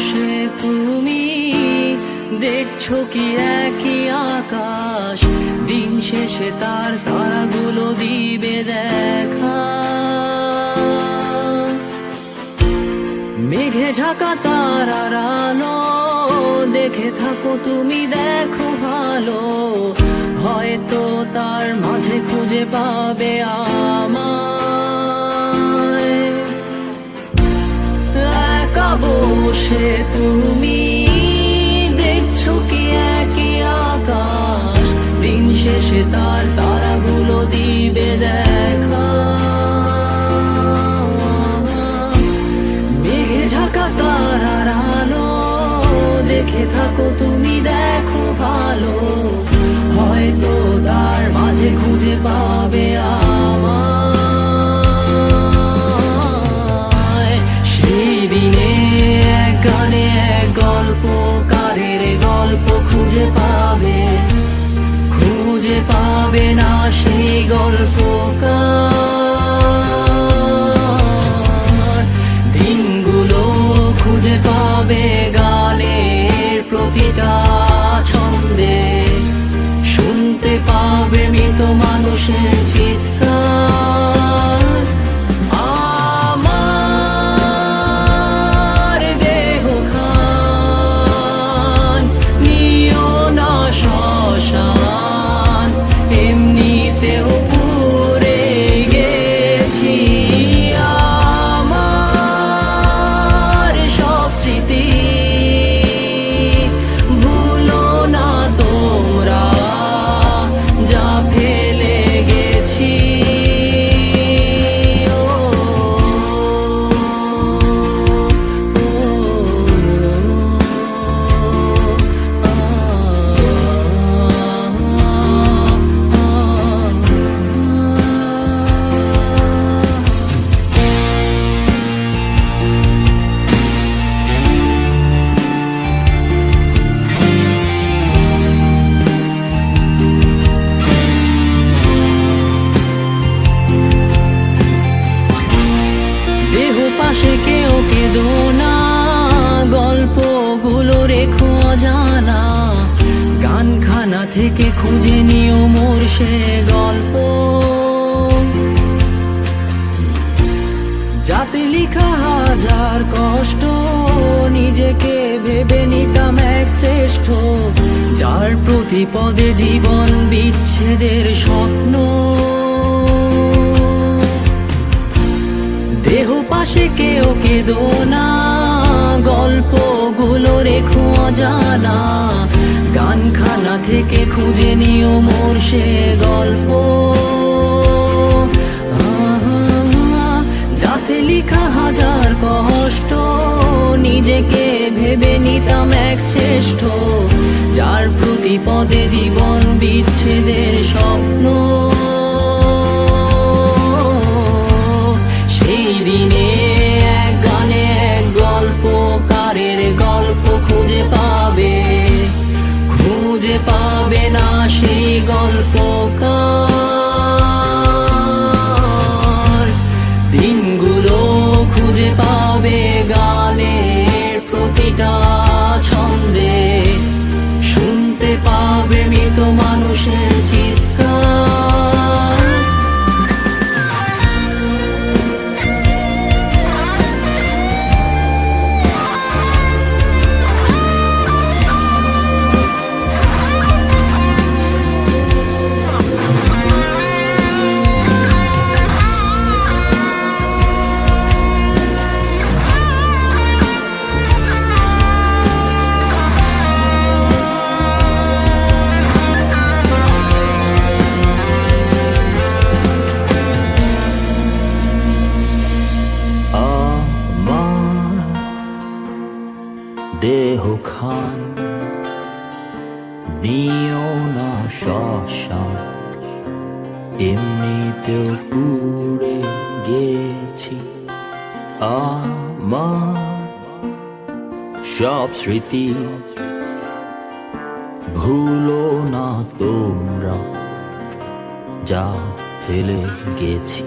বসে তুমি দেখছো কি একই আকাশ, দিন শেষে তার তারাগুলো দিবে দেখা। মেঘে ঢাকা তারার আলো দেখে থাকো তুমি, দেখো ভালো, হয়তো তার মাঝে খুঁজে পাবে আমায়। একা বসে তুমি দেখছো কি একই আকাশ, দিন শেষে তার তারাগুলো দিবে দেখা। মেঘে ঢাকা তারার আলো দেখে থাকো তুমি, দেখো ভালো, হয়তো তার মাঝে খুঁজে পাবে আমায়। সেই দিনে এক গানে এক গল্পকারের গল্প খুঁজে পাবে না সেই গল্পকার। দিনগুলো খুঁজে পাবে গানের প্রতিটা ছন্দে, শুনতে পাবে মৃত মানুষের চিৎকার। আমার দেহ খান নিও না শ্মশান, এমনিতেও পুড়ে গেছি। আমার সব স্মৃতি ভুলো না তোমরা, যা ফেলে গেছি। পাশে কেউ কেঁদো না, গল্পগুলো রেখো অজানা, গানখানা থেকে খুঁজে নিও মোর সে গল্প, যাতে লিখা হাজার কষ্ট নিজেকে ভেবে নিতাম এক শ্রেষ্ঠ, যার প্রতি পদে জীবন বিচ্ছেদের স্বপ্ন। দেহ পাশে কেউ কেঁদো না, গল্পগুলো রেখো অজানা, গানখানা থেকে খুঁজে নিও মোর সে গল্প, যাতে লিখা হাজার কষ্ট নিজেকে ভেবে নিতাম এক শ্রেষ্ঠ, যার প্রতি পদে জীবন বিচ্ছেদের স্বপ্ন। সেই দিনে এক গানে এক গল্পকারের গল্প খুঁজে পাবে না সেই গল্পকার। দিনগুলো খুঁজে পাবে গানের প্রতিটা ছন্দে, শুনতে পাবে মৃত মানুষের চিৎকার। দেহ খান নিও না শ্মশান, এমনিতেও পুড়ে গেছি। আমার সব স্মৃতি ভুলো না তোমরা, যা ফেলে গেছি।